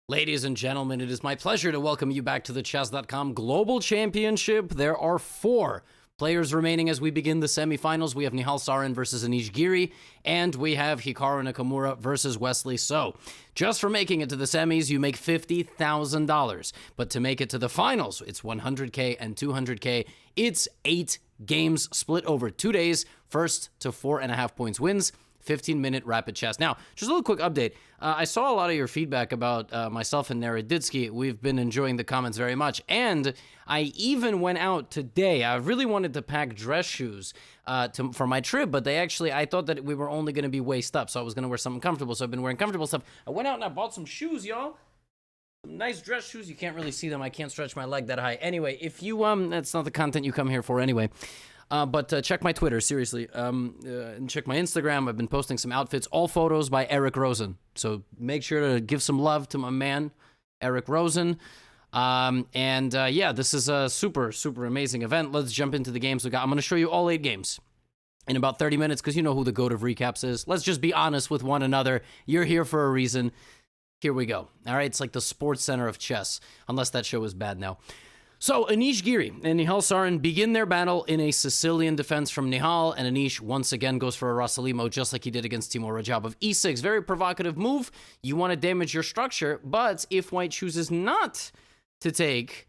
Ladies and gentlemen, it is my pleasure to welcome you back to the Chess.com Global Championship. There are 4 players remaining as we begin the semifinals. We have Nihal Sarin versus Anish Giri, and we have Hikaru Nakamura versus Wesley So. Just for making it to the semis, you make $50,000. But to make it to the finals, it's $100K and $200K. It's 8 games split over 2 days. First to 4.5 points wins. 15-minute rapid chess. Now, just a little quick update. I saw a lot of your feedback about myself and Neraditsky. We've been enjoying the comments very much. And I even went out today. I really wanted to pack dress shoes for my trip, but I thought that we were only going to be waist up, so I was going to wear something comfortable. So I've been wearing comfortable stuff. I went out and I bought some shoes, y'all. Some nice dress shoes. You can't really see them. I can't stretch my leg that high. Anyway, if you, that's not the content you come here for anyway. But check my Twitter, seriously, and check my Instagram. I've been posting some outfits, all photos by Eric Rosen. So make sure to give some love to my man, Eric Rosen. Yeah, this is a super, super amazing event. Let's jump into the games. I'm going to show you all 8 games in about 30 minutes because you know who the GOAT of recaps is. Let's just be honest with one another. You're here for a reason. Here we go. All right, it's like the Sports Center of chess, unless that show is bad now. So, Anish Giri and Nihal Sarin begin their battle in a Sicilian defense from Nihal, and Anish once again goes for a Rossalimo just like he did against Timur Rajabov. E6, very provocative move. You want to damage your structure, but if white chooses not to take,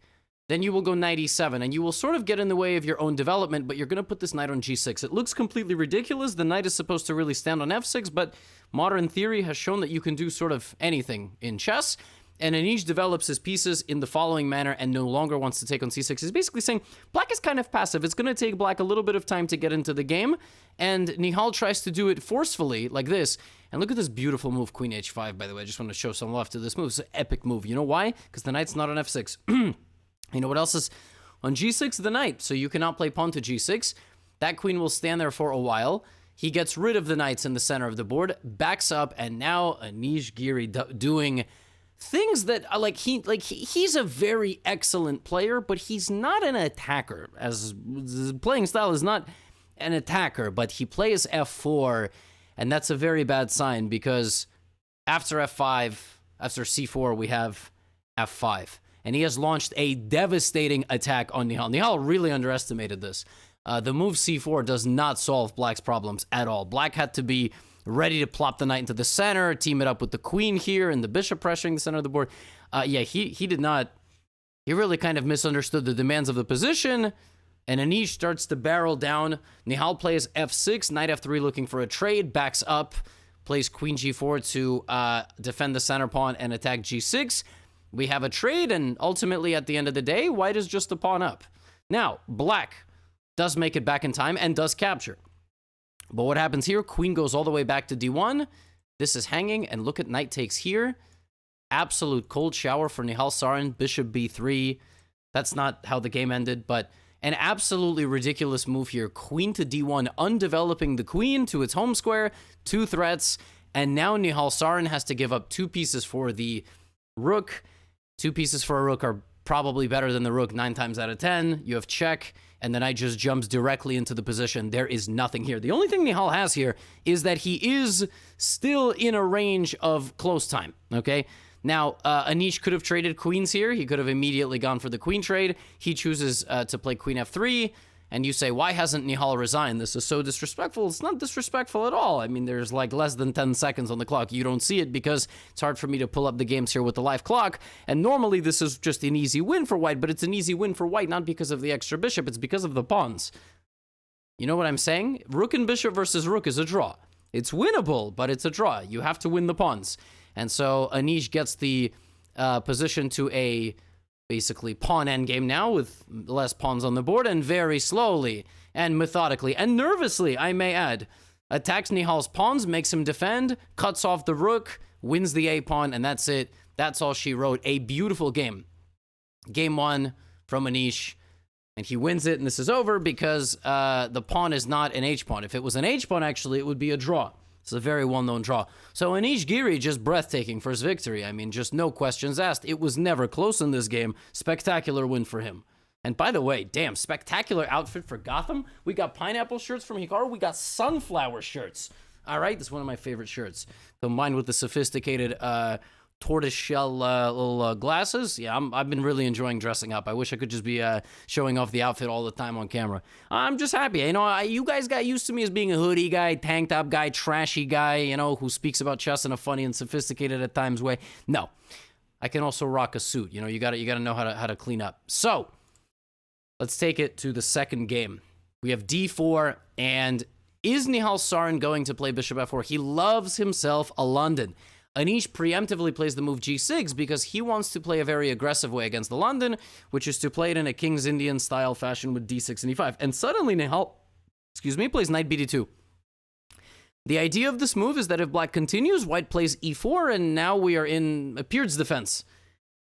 then you will go knight e7, and you will sort of get in the way of your own development, but you're going to put this knight on g6. It looks completely ridiculous. The knight is supposed to really stand on f6, but modern theory has shown that you can do sort of anything in chess. And Anish develops his pieces in the following manner and no longer wants to take on c6. He's basically saying black is kind of passive. It's going to take black a little bit of time to get into the game. And Nihal tries to do it forcefully like this. And look at this beautiful move, queen h5, by the way. I just want to show some love to this move. It's an epic move. You know why? Because the knight's not on f6. You know what else is on g6? The knight. So you cannot play pawn to g6. That queen will stand there for a while. He gets rid of the knights in the center of the board, backs up, and now Anish Giri doing things that he's a very excellent player, but he's not an attacker. As his playing style is not an attacker, but he plays f4, and that's a very bad sign because after f5, after c4, we have f5, and he has launched a devastating attack on Nihal. Nihal really underestimated this. The move c4 does not solve black's problems at all. Black had to be ready to plop the knight into the center, team it up with the queen here, and the bishop pressuring the center of the board. Yeah, he did not. He really kind of misunderstood the demands of the position, and Anish starts to barrel down. Nihal plays f6, knight f3 looking for a trade, backs up, plays queen g4 to defend the center pawn and attack g6. We have a trade, and ultimately, at the end of the day, white is just a pawn up. Now, black does make it back in time and does capture. But what happens here? Queen goes all the way back to d1. This is hanging, and look at knight takes here. Absolute cold shower for Nihal Sarin. Bishop b3. That's not how the game ended, but an absolutely ridiculous move here. Queen to d1, undeveloping the queen to its home square. 2 threats, and now Nihal Sarin has to give up 2 pieces for the rook. 2 pieces for a rook are probably better than the rook 9 times out of 10. You have check, and the knight just jumps directly into the position. There is nothing here. The only thing Nihal has here is that he is still in a range of close time, okay? Now, Anish could have traded queens here. He could have immediately gone for the queen trade. He chooses to play queen f3, and you say, why hasn't Nihal resigned? This is so disrespectful. It's not disrespectful at all. I mean, there's like less than 10 seconds on the clock. You don't see it because it's hard for me to pull up the games here with the live clock. And normally this is just an easy win for white, but it's an easy win for white not because of the extra bishop. It's because of the pawns. You know what I'm saying? Rook and bishop versus rook is a draw. It's winnable, but it's a draw. You have to win the pawns. And so Anish gets the position to a basically pawn endgame now with less pawns on the board, and very slowly and methodically and nervously, I may add, attacks Nihal's pawns, makes him defend, cuts off the rook, wins the a-pawn, and that's it. That's all she wrote. A beautiful game. Game 1 from Anish, and he wins it, and this is over because the pawn is not an h-pawn. If it was an h-pawn, actually, it would be a draw. It's a very well-known draw. So Anish Giri, just breathtaking for his victory. I mean, just no questions asked. It was never close in this game. Spectacular win for him. And by the way, damn, spectacular outfit for Gotham. We got pineapple shirts from Hikaru. We got sunflower shirts. All right, this is one of my favorite shirts. Combined with the sophisticated tortoiseshell little glasses. Yeah, I've been really enjoying dressing up. I wish I could just be showing off the outfit all the time on camera. I'm just happy. You know, you guys got used to me as being a hoodie guy, tank top guy, trashy guy, you know, who speaks about chess in a funny and sophisticated at times way. No, I can also rock a suit. You know, you gotta know how to clean up. So let's take it to the second game. We have d4, and is Nihal Sarin going to play bishop f4? He loves himself a London. Anish preemptively plays the move g6 because he wants to play a very aggressive way against the London, which is to play it in a King's Indian style fashion with d6 and e5. And suddenly Nihal, plays knight bd2. The idea of this move is that if black continues, white plays e4, and now we are in a Peard's defense.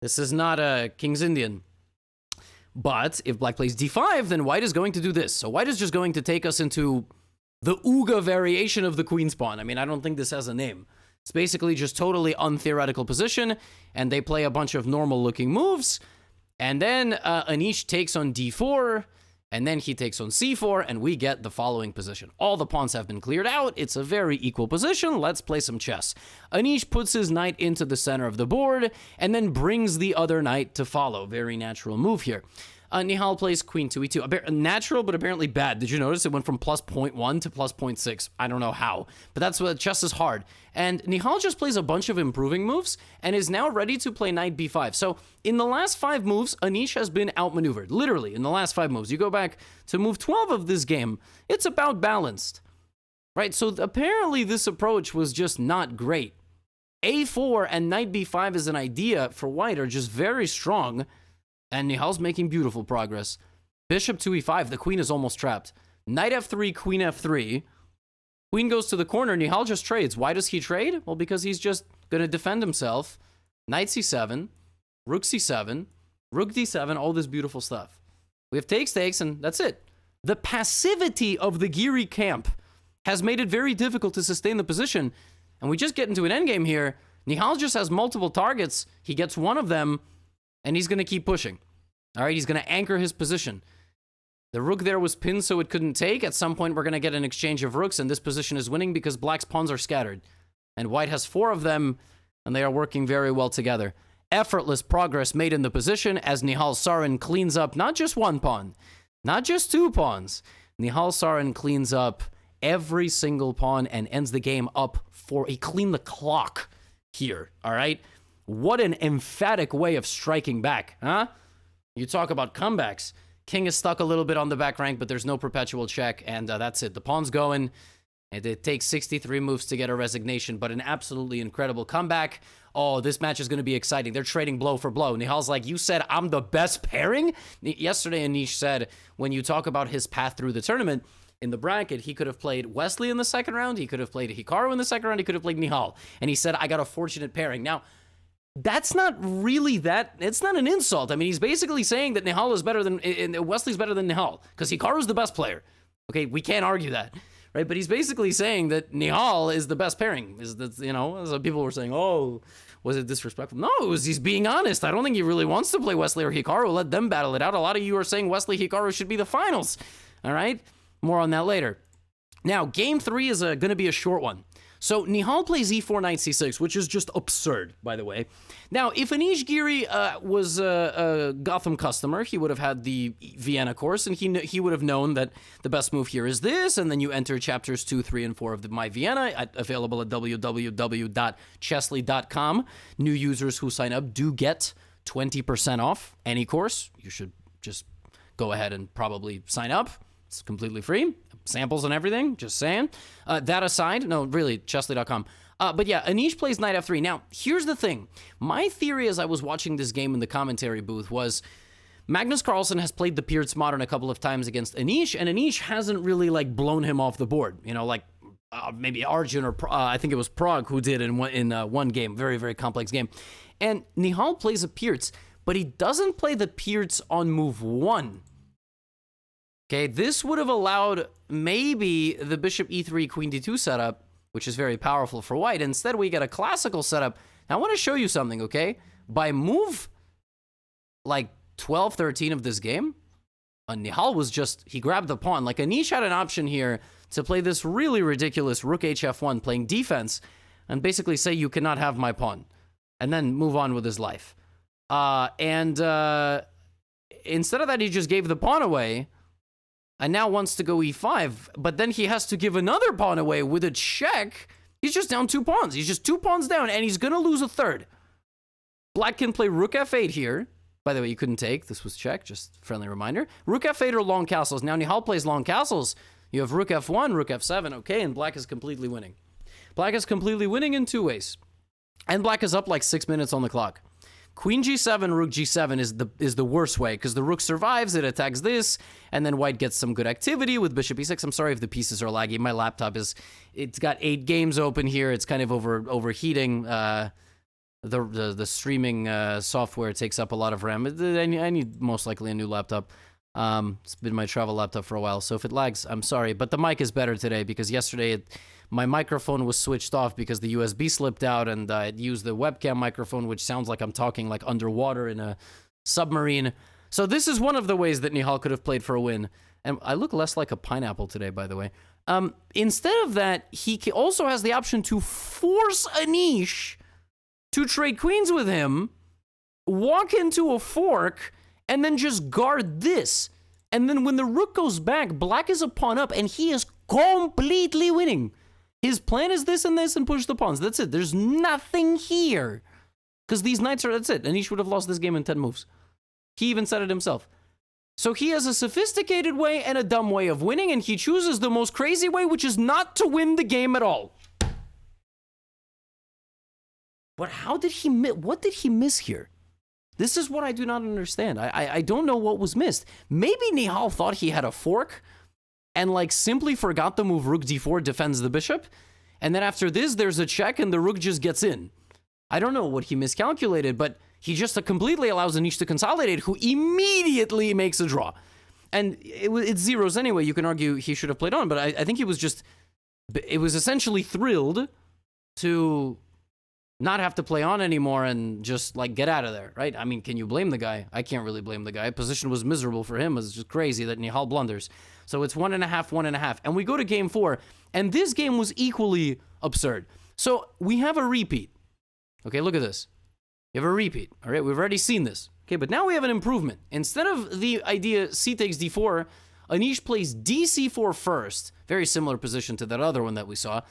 This is not a King's Indian. But if black plays d5, then white is going to do this. So white is just going to take us into the Uga variation of the queen's pawn. I mean, I don't think this has a name. It's basically just totally untheoretical position, and they play a bunch of normal-looking moves, and then Anish takes on d4, and then he takes on c4, and we get the following position. All the pawns have been cleared out. It's a very equal position. Let's play some chess. Anish puts his knight into the center of the board, and then brings the other knight to follow. Very natural move here. Nihal plays queen to e2. Natural, but apparently bad. Did you notice it went from plus 0.1 to plus 0.6? I don't know how, but that's what chess is hard. And Nihal just plays a bunch of improving moves and is now ready to play knight b5. So in the last 5 moves, Anish has been outmaneuvered. Literally, in the last 5 moves. You go back to move 12 of this game, it's about balanced. Right? So apparently this approach was just not great. a4 and knight b5 as an idea for white are just very strong. And Nihal's making beautiful progress. Bishop to e5. The queen is almost trapped. Knight f3, queen f3. Queen goes to the corner. Nihal just trades. Why does he trade? Well, because he's just going to defend himself. Knight c7. Rook c7. Rook d7. All this beautiful stuff. We have takes, and that's it. The passivity of the Giri camp has made it very difficult to sustain the position. And we just get into an endgame here. Nihal just has multiple targets. He gets one of them. And he's going to keep pushing. All right, he's going to anchor his position. The rook there was pinned so it couldn't take. At some point, we're going to get an exchange of rooks, and this position is winning because black's pawns are scattered. And white has 4 of them, and they are working very well together. Effortless progress made in the position as Nihal Sarin cleans up not just 1 pawn, not just 2 pawns. Nihal Sarin cleans up every single pawn and ends the game up for a clean the clock here, all right? What an emphatic way of striking back, huh? You talk about comebacks. King is stuck a little bit on the back rank, but there's no perpetual check, and that's it. The pawn's going, and it takes 63 moves to get a resignation, but an absolutely incredible comeback. Oh, this match is going to be exciting. They're trading blow for blow. Nihal's like, you said I'm the best pairing? Yesterday, Anish said, when you talk about his path through the tournament, in the bracket, he could have played Wesley in the second round, he could have played Hikaru in the second round, he could have played Nihal, and he said, I got a fortunate pairing. Now, that's not really it's not an insult. I mean, he's basically saying that Nihal is better than, Wesley's better than Nihal, because Hikaru's the best player. Okay, we can't argue that, right? But he's basically saying that Nihal is the best pairing. You know, so people were saying, oh, was it disrespectful? No, he's being honest. I don't think he really wants to play Wesley or Hikaru. Let them battle it out. A lot of you are saying Wesley, Hikaru should be the finals, all right? More on that later. Now, game 3 is going to be a short one. So Nihal plays e4, knight c6, which is just absurd, by the way. Now, if Anish Giri was a Gotham customer, he would have had the Vienna course, and he would have known that the best move here is this, and then you enter chapters 2, 3, and 4 of My Vienna, available at www.chessly.com. New users who sign up do get 20% off any course. You should just go ahead and probably sign up. It's completely free. Samples and everything, just saying. That aside, no, really, chessly.com. But yeah, Anish plays knight f3. Now, here's the thing. My theory as I was watching this game in the commentary booth was Magnus Carlsen has played the Peard's Modern a couple of times against Anish, and Anish hasn't really, like, blown him off the board. You know, like, maybe Arjun or I think it was Prague who did in one game. Very, very complex game. And Nihal plays a Peard's, but he doesn't play the Peard's on move 1. Okay, this would have allowed maybe the bishop e3, queen d2 setup, which is very powerful for white. Instead, we get a classical setup. Now, I want to show you something, okay? By move, like, 12, 13 of this game, Nihal was just, he grabbed the pawn. Like, Anish had an option here to play this really ridiculous rook hf1, playing defense, and basically say, you cannot have my pawn. and then move on with his life. Instead of that, he just gave the pawn away and now wants to go e5, but then he has to give another pawn away with a check. He's just down 2 pawns. He's just 2 pawns down, and he's going to lose a third. Black can play rook f8 here. By the way, you couldn't take. This was check. Just friendly reminder. Rook f8 or long castles. Now Nihal plays long castles. You have rook f1, rook f7. Okay, and black is completely winning. Black is completely winning in 2 ways. And black is up like 6 minutes on the clock. Queen g7, rook g7 is the worst way, because the rook survives, it attacks this, and then white gets some good activity with bishop e6. I'm sorry if the pieces are laggy. My laptop it's got 8 games open here. It's kind of overheating. The streaming software takes up a lot of RAM. I need most likely a new laptop. It's been my travel laptop for a while, so if it lags, I'm sorry. But the mic is better today, because yesterday my microphone was switched off because the USB slipped out, and it used the webcam microphone, which sounds like I'm talking like underwater in a submarine. So this is one of the ways that Nihal could have played for a win. And I look less like a pineapple today, by the way. Instead of that, he also has the option to force Anish to trade queens with him, walk into a fork, and then just guard this. And then when the rook goes back, black is a pawn up, and he is completely winning. His plan is this and push the pawns. That's it. There's nothing here. Because these knights are, that's it. Anish would have lost this game in 10 moves. He even said it himself. So he has a sophisticated way and a dumb way of winning, and he chooses the most crazy way, which is not to win the game at all. But how did he miss? What did he miss here? This is what I do not understand. I don't know what was missed. Maybe Nihal thought he had a fork and like simply forgot the move rook d4 defends the bishop. And then after this, there's a check and the rook just gets in. I don't know what he miscalculated, but he just completely allows Anish to consolidate, who immediately makes a draw. And it's zeros anyway. You can argue he should have played on, but I think he was just, it was essentially thrilled to not have to play on anymore and just like get out of there, right? I mean, can you blame the guy? I can't really blame the guy. Position was miserable for him. It's just crazy that Nihal blunders. So it's 1.5, 1.5. And we go to game 4, and this game was equally absurd. So we have a repeat. Okay, look at this. You have a repeat, all right? We've already seen this. Okay, but now we have an improvement. Instead of the idea c takes d4, Anish plays dc4 first. Very similar position to that other one that we saw.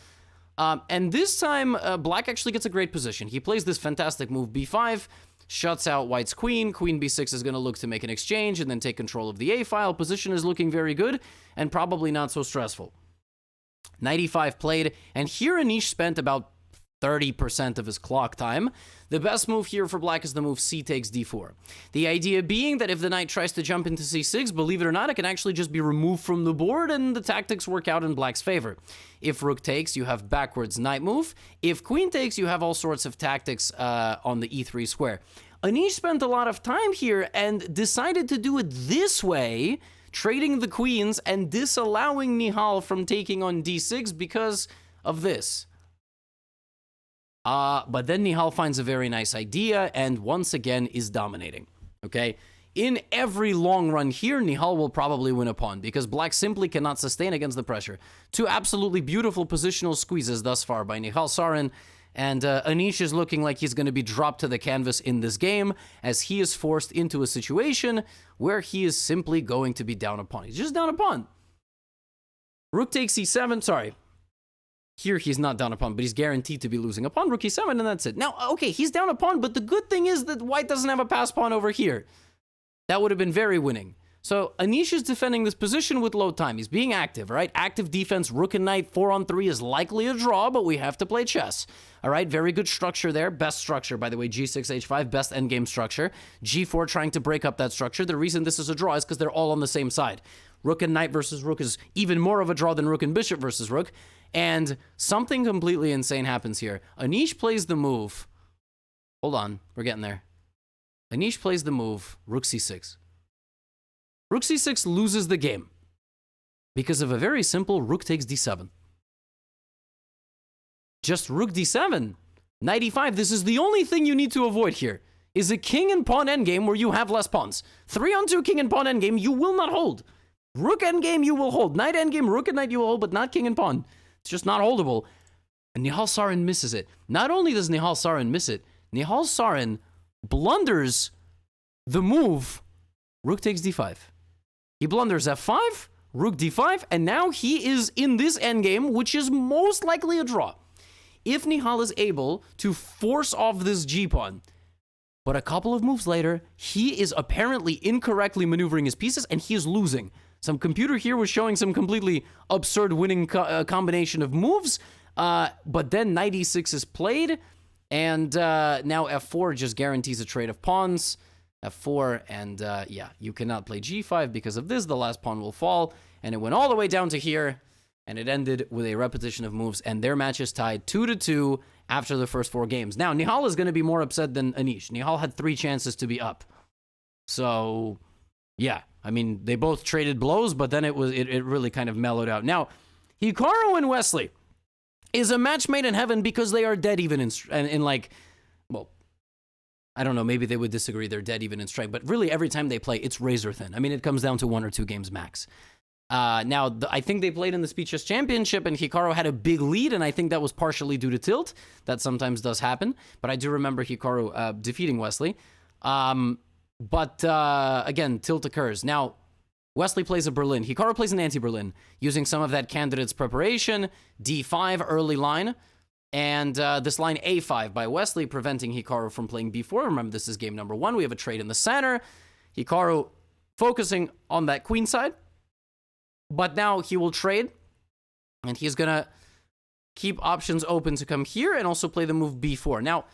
And this time, black actually gets a great position. He plays this fantastic move, b5, shuts out white's queen. Queen b6 is going to look to make an exchange and then take control of the a file. Position is looking very good and probably not so stressful. Knight e5 played, and here Anish spent about 30% of his clock time. The best move here for black is the move c takes d4. The idea being that if the knight tries to jump into c6, believe it or not, it can actually just be removed from the board and the tactics work out in black's favor. If rook takes, you have backwards knight move. If queen takes, you have all sorts of tactics on the e3 square. Anish spent a lot of time here and decided to do it this way, trading the queens and disallowing Nihal from taking on d6 because of this. But then Nihal finds a very nice idea and once again is dominating, okay? In every long run here, Nihal will probably win a pawn because black simply cannot sustain against the pressure. 2 absolutely beautiful positional squeezes thus far by Nihal Sarin, and Anish is looking like he's going to be dropped to the canvas in this game as he is forced into a situation where he is simply going to be down a pawn. He's just down a pawn. Rook takes e7, sorry. Here, he's not down a pawn, but he's guaranteed to be losing a pawn. Rook e7, and that's it. Now, okay, he's down a pawn, but the good thing is that white doesn't have a pass pawn over here. That would have been very winning. So, Anish is defending this position with low time. He's being active, right? Active defense, rook and knight, 4-on-3 is likely a draw, but we have to play chess. All right, very good structure there. Best structure, by the way, g6, h5, best endgame structure. g4 trying to break up that structure. The reason this is a draw is because they're all on the same side. Rook and knight versus rook is even more of a draw than rook and bishop versus rook. And something completely insane happens here. Anish plays the move. Hold on, we're getting there. Anish plays the move, rook c6. Rook c6 loses the game because of a very simple rook takes d7. Just rook d7, knight e5. This is the only thing you need to avoid here, is a king and pawn endgame where you have less pawns. 3-on-2 king and pawn endgame, you will not hold. Rook endgame, you will hold. Knight endgame, rook and knight, you will hold, but not king and pawn. It's just not holdable. And Nihal Sarin misses it. Not only does Nihal Sarin miss it, Nihal Sarin blunders the move rook takes d5. He blunders f5, rook d5, and now he is in this endgame, which is most likely a draw. If Nihal is able to force off this g-pawn, but a couple of moves later, he is apparently incorrectly maneuvering his pieces, and he is losing. Some computer here was showing some completely absurd winning combination of moves, but then knight e6 is played, and now f4 just guarantees a trade of pawns. f4, and yeah, you cannot play g5 because of this. The last pawn will fall, and it went all the way down to here, and it ended with a repetition of moves, and their match is tied 2-2 after the first 4 games. Now, Nihal is going to be more upset than Anish. Nihal had 3 chances to be up. So, yeah, I mean, they both traded blows, but then it really kind of mellowed out. Now, Hikaru and Wesley is a match made in heaven because they are dead even in like, well, I don't know, maybe they would disagree, they're dead even in strike, but really every time they play, it's razor thin. I mean, it comes down to 1 or 2 games max. Now, I think they played in the Speed Chess Championship, and Hikaru had a big lead, and I think that was partially due to tilt. That sometimes does happen, but I do remember Hikaru defeating Wesley. But again, tilt occurs. Now, Wesley plays a Berlin. Hikaru plays an anti-Berlin, using some of that candidate's preparation, d5 early line, and this line a5 by Wesley, preventing Hikaru from playing b4. Remember, this is game number 1. We have a trade in the center. Hikaru focusing on that queen side. But now he will trade, and he's going to keep options open to come here and also play the move b4. Now,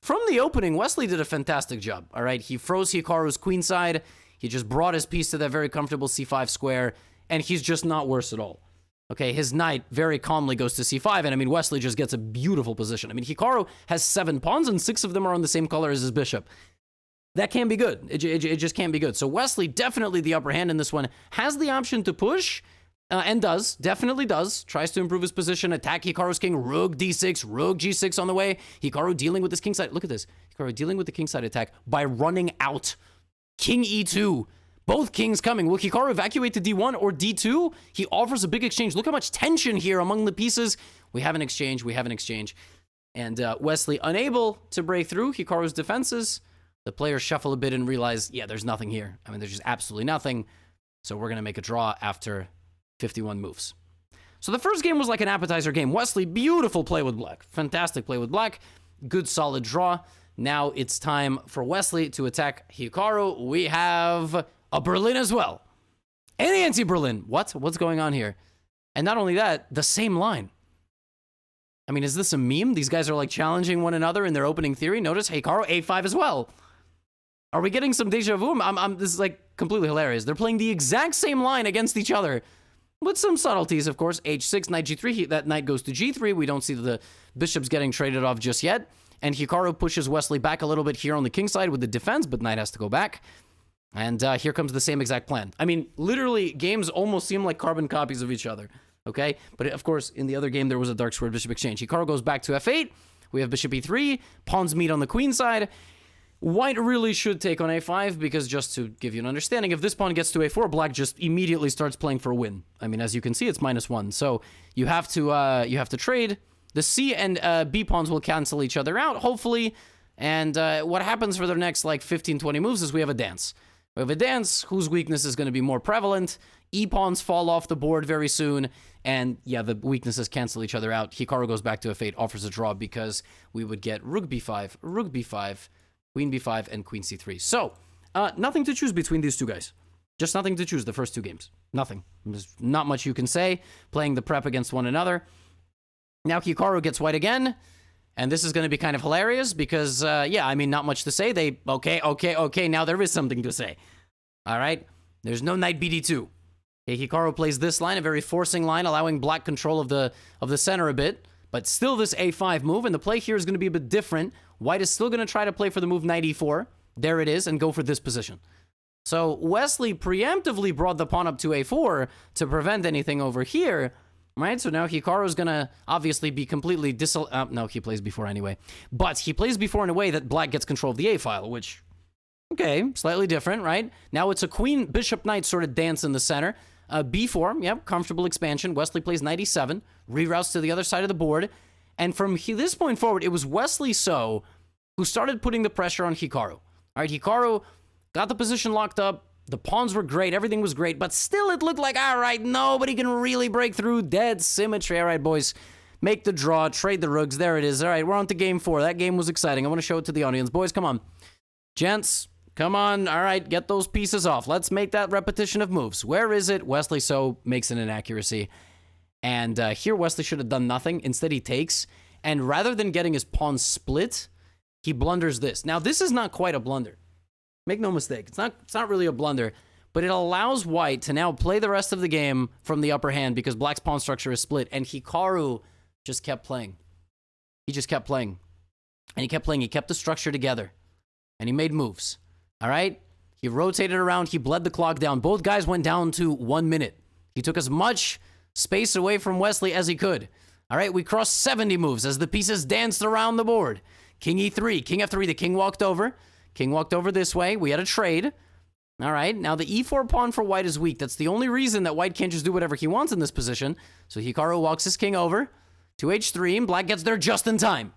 from the opening, Wesley did a fantastic job, all right? He froze Hikaru's queenside. He just brought his piece to that very comfortable c5 square, and he's just not worse at all. Okay, his knight very calmly goes to c5, and I mean, Wesley just gets a beautiful position. I mean, Hikaru has 7 pawns, and 6 of them are on the same color as his bishop. That can't be good. It just can't be good. So Wesley, definitely the upper hand in this one, has the option to push, and does, definitely does. Tries to improve his position, attack Hikaru's king, rook d6, rook g6 on the way. Hikaru dealing with his kingside. Look at this. Hikaru dealing with the kingside attack by running out. King e2. Both kings coming. Will Hikaru evacuate to d1 or d2? He offers a big exchange. Look how much tension here among the pieces. We have an exchange. And Wesley unable to break through Hikaru's defenses. The players shuffle a bit and realize, yeah, there's nothing here. I mean, there's just absolutely nothing. So we're going to make a draw after 51 moves. So the first game was like an appetizer game. Wesley, beautiful play with black. Fantastic play with black. Good, solid draw. Now it's time for Wesley to attack Hikaru. We have a Berlin as well. And the anti-Berlin. What's going on here? And not only that, the same line. I mean, is this a meme? These guys are like challenging one another in their opening theory. Notice Hikaru a5 as well. Are we getting some deja vu? This is like completely hilarious. They're playing the exact same line against each other with some subtleties, of course. h6, knight g3. That knight goes to g3. We don't see the bishops getting traded off just yet. And Hikaru pushes Wesley back a little bit here on the king side with the defense, but knight has to go back. And here comes the same exact plan. I mean, literally, games almost seem like carbon copies of each other. Okay? But of course, in the other game, there was a dark squared bishop exchange. Hikaru goes back to f8. We have bishop e3. Pawns meet on the queen side. White really should take on a5 because, just to give you an understanding, if this pawn gets to a4, black just immediately starts playing for a win. I mean, as you can see, it's -1. So you have to trade. The c and b pawns will cancel each other out, hopefully. And what happens for the next like 15, 20 moves is we have a dance. We have a dance whose weakness is going to be more prevalent. E pawns fall off the board very soon. And yeah, the weaknesses cancel each other out. Hikaru goes back to f8, offers a draw because we would get rook b5, queen b5, and queen c3. So, nothing to choose between these two guys. Just nothing to choose the first 2 games. Nothing. There's not much you can say. Playing the prep against one another. Now Hikaru gets white again. And this is going to be kind of hilarious because, yeah, I mean, not much to say. Okay, now there is something to say. All right? There's no knight bd2. Okay, Hikaru plays this line, a very forcing line, allowing black control of the center a bit. But still this a5 move, and the play here is going to be a bit different. White is still going to try to play for the move knight e4. There it is, and go for this position. So Wesley preemptively brought the pawn up to a4 to prevent anything over here, right? So now Hikaru's going to obviously be completely no, he plays b4 anyway. But he plays b4 in a way that black gets control of the a file, which, okay, slightly different, right? Now it's a queen, bishop, knight sort of dance in the center. b4, yep, comfortable expansion. Wesley plays knight e7, reroutes to the other side of the board. And from this point forward, it was Wesley so who started putting the pressure on Hikaru. All right, Hikaru got the position locked up. The pawns were great. Everything was great. But still, it looked like, all right, nobody can really break through. Dead symmetry. All right, boys, make the draw. Trade the rooks. There it is. All right, we're on to game 4. That game was exciting. I want to show it to the audience. Boys, come on. Gents, come on. All right, get those pieces off. Let's make that repetition of moves. Where is it? Wesley So makes an inaccuracy. And here, Wesley should have done nothing. Instead, he takes. And rather than getting his pawn split, he blunders this. Now, this is not quite a blunder. Make no mistake. It's not really a blunder, but it allows white to now play the rest of the game from the upper hand because black's pawn structure is split, and Hikaru just kept playing. He just kept playing. And he kept playing. He kept the structure together. And he made moves. All right? He rotated around. He bled the clock down. Both guys went down to 1 minute. He took as much space away from Wesley as he could. All right? We crossed 70 moves as the pieces danced around the board. King e3, king f3. The king walked over. King walked over this way. We had a trade. All right. Now, the e4 pawn for white is weak. That's the only reason that white can't just do whatever he wants in this position. So Hikaru walks his king over to h3, and black gets there just in time.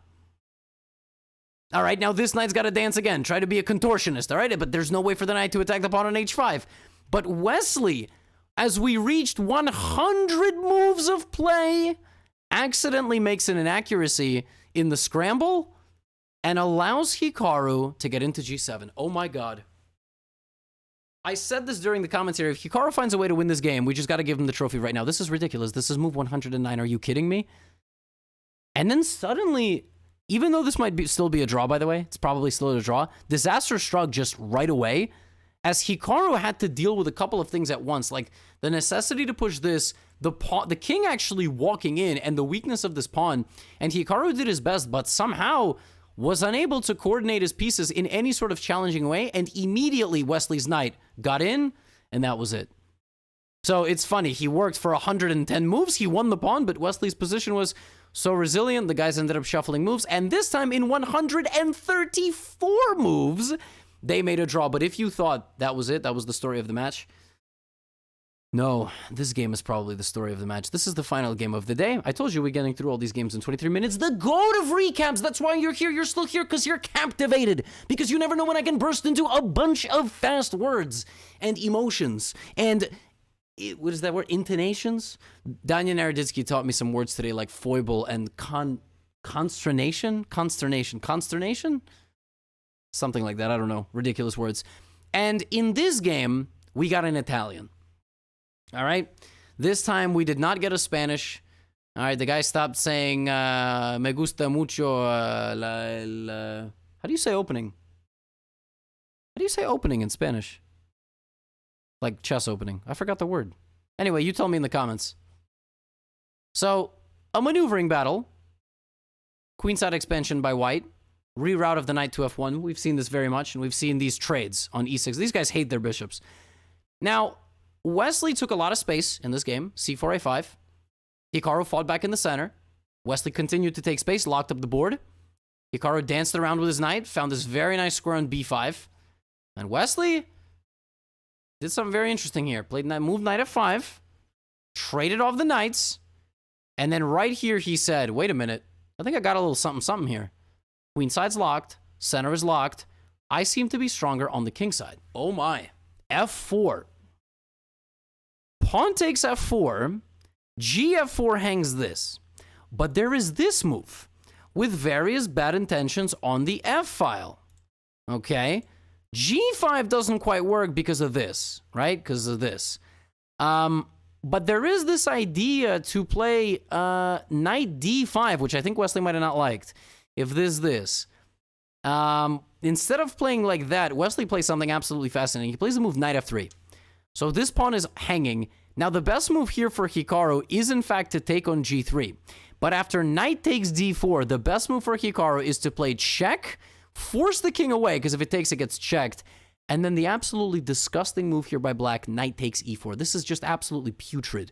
All right. Now, this knight's got to dance again. Try to be a contortionist. All right. But there's no way for the knight to attack the pawn on h5. But Wesley, as we reached 100 moves of play, accidentally makes an inaccuracy in the scramble and allows Hikaru to get into g7. Oh my god. I said this during the commentary. If Hikaru finds a way to win this game, we just got to give him the trophy right now. This is ridiculous. This is move 109. Are you kidding me? And then suddenly, even though this might still be a draw, by the way, it's probably still a draw, disaster struck just right away, as Hikaru had to deal with a couple of things at once, like the necessity to push this, the king actually walking in, and the weakness of this pawn. And Hikaru did his best, but somehow was unable to coordinate his pieces in any sort of challenging way, and immediately Wesley's knight got in, and that was it. So it's funny, he worked for 110 moves, he won the pawn, but Wesley's position was so resilient, the guys ended up shuffling moves, and this time in 134 moves, they made a draw. But if you thought that was it, that was the story of the match, no, this game is probably the story of the match. This is the final game of the day. I told you we're getting through all these games in 23 minutes. The goat of recaps. That's why you're here. You're still here because you're captivated. Because you never know when I can burst into a bunch of fast words and emotions. And what is that word? Intonations? Daniel Naroditsky taught me some words today like foible and consternation? Consternation? Something like that. I don't know. Ridiculous words. And in this game, we got an Italian. All right. This time we did not get a Spanish. All right. The guy stopped saying, me gusta mucho how do you say opening? How do you say opening in Spanish? Like chess opening. I forgot the word. Anyway, you tell me in the comments. So, a maneuvering battle. Queenside expansion by white. Reroute of the knight to f1. We've seen this very much, and we've seen these trades on e6. These guys hate their bishops. Now, Wesley took a lot of space in this game, c4, a5. Hikaru fought back in the center. Wesley continued to take space, locked up the board. Hikaru danced around with his knight, found this very nice square on b5. And Wesley did something very interesting here. Played knight, moved knight f5, traded off the knights, and then right here he said, wait a minute, I think I got a little something here. Queen side's locked, center is locked. I seem to be stronger on the king side. Oh my. f4. Pawn takes f4, gf4 hangs this. But there is this move with various bad intentions on the f file. Okay? g5 doesn't quite work because of this, right? Because of this. But there is this idea to play knight d5, which I think Wesley might have not liked. If this. Instead of playing like that, Wesley plays something absolutely fascinating. He plays the move knight f3. So this pawn is hanging. Now, the best move here for Hikaru is, in fact, to take on g3. But after knight takes d4, the best move for Hikaru is to play check, force the king away, because if it takes, it gets checked. And then the absolutely disgusting move here by black, knight takes e4. This is just absolutely putrid.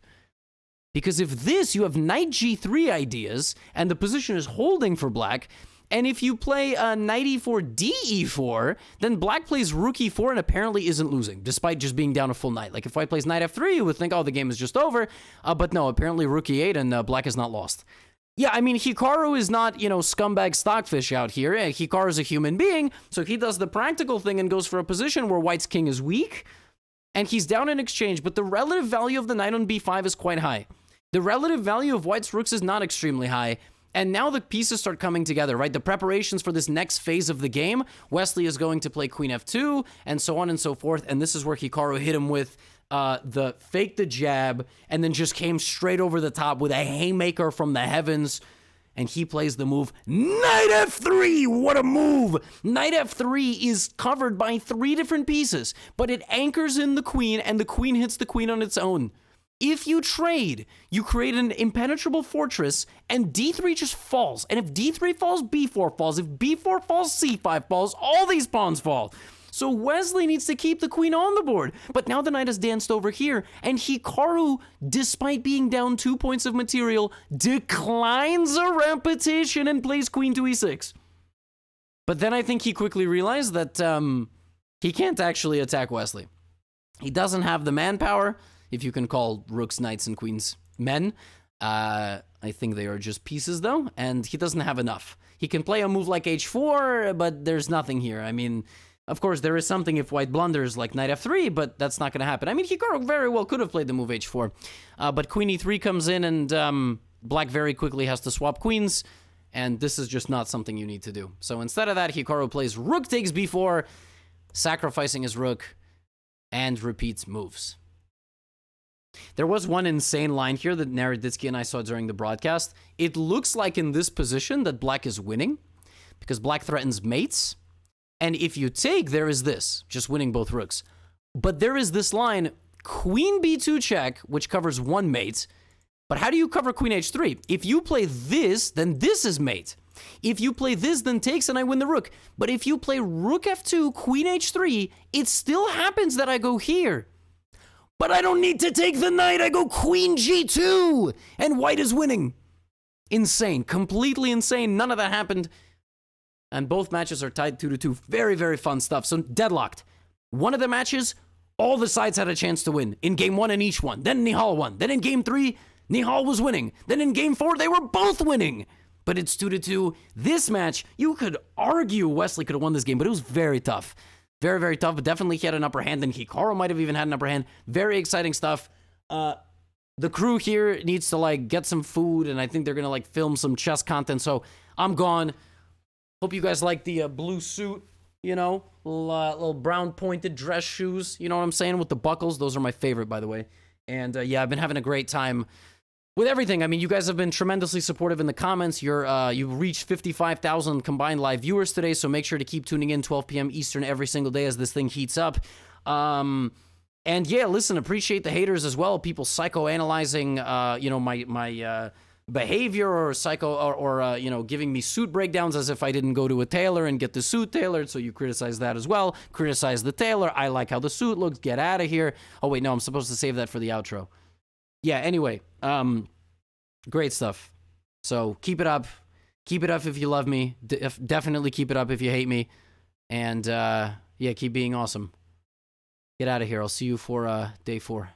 Because if this, you have knight g3 ideas, and the position is holding for black, and if you play knight e4, d e4, then black plays rook e4 and apparently isn't losing, despite just being down a full knight. Like if white plays knight f3, you would think, oh, the game is just over. But no, apparently rook e8 and black is not lost. Yeah, I mean, Hikaru is not, scumbag stockfish out here. Hikaru is a human being, so he does the practical thing and goes for a position where White's king is weak, and he's down in exchange, but the relative value of the knight on b5 is quite high. The relative value of White's rooks is not extremely high, and now the pieces start coming together, right? The preparations for this next phase of the game, Wesley is going to play queen f2, and so on and so forth, and this is where Hikaru hit him with the jab, and then just came straight over the top with a haymaker from the heavens, and he plays the move, knight f3, what a move! Knight f3 is covered by 3 different pieces, but it anchors in the queen, and the queen hits the queen on its own. If you trade, you create an impenetrable fortress, and d3 just falls, and if d3 falls, b4 falls, if b4 falls, c5 falls, all these pawns fall. So Wesley needs to keep the queen on the board. But now the knight has danced over here, and Hikaru, despite being down 2 points of material, declines a repetition and plays queen to e6. But then I think he quickly realized that he can't actually attack Wesley. He doesn't have the manpower, if you can call rooks, knights, and queens men. I think they are just pieces, though, and he doesn't have enough. He can play a move like h4, but there's nothing here. I mean, of course, there is something if White blunders like knight f3, but that's not going to happen. I mean, Hikaru very well could have played the move h4, but queen e3 comes in, and Black very quickly has to swap queens, and this is just not something you need to do. So instead of that, Hikaru plays rook takes b4, sacrificing his rook, and repeats moves. There was one insane line here that Naroditsky and I saw during the broadcast. It looks like in this position that Black is winning, because Black threatens mates. And if you take, there is this, just winning both rooks. But there is this line, queen b2 check, which covers one mate. But how do you cover queen h3? If you play this, then this is mate. If you play this, then takes and I win the rook. But if you play rook f2, queen h3, it still happens that I go here. But I don't need to take the knight, I go queen g2, and White is winning. Insane, completely insane, none of that happened. And both matches are tied 2-2. Very, very fun stuff. So deadlocked. One of the matches, all the sides had a chance to win. In game 1 in each one. Then Nihal won. Then in game 3, Nihal was winning. Then in game 4, they were both winning. But it's 2-2. This match, you could argue Wesley could have won this game, but it was very tough. Very, very tough, but definitely he had an upper hand, and Hikaru might have even had an upper hand. Very exciting stuff. The crew here needs to, get some food, and I think they're going to, film some chess content, so I'm gone. Hope you guys like the blue suit, little brown pointed dress shoes, you know what I'm saying, with the buckles. Those are my favorite, by the way. And yeah, I've been having a great time with everything. I mean, you guys have been tremendously supportive in the comments. You've reached 55,000 combined live viewers today, so make sure to keep tuning in 12 p.m. Eastern every single day as this thing heats up. And yeah, listen, appreciate the haters as well. People psychoanalyzing, my behavior or giving me suit breakdowns as if I didn't go to a tailor and get the suit tailored, so you criticize that as well. Criticize the tailor. I like how the suit looks. Get out of here. Oh, wait, no, I'm supposed to save that for the outro. Yeah, anyway, great stuff. So keep it up. Keep it up if you love me. Definitely keep it up if you hate me. And yeah, keep being awesome. Get out of here. I'll see you for day 4.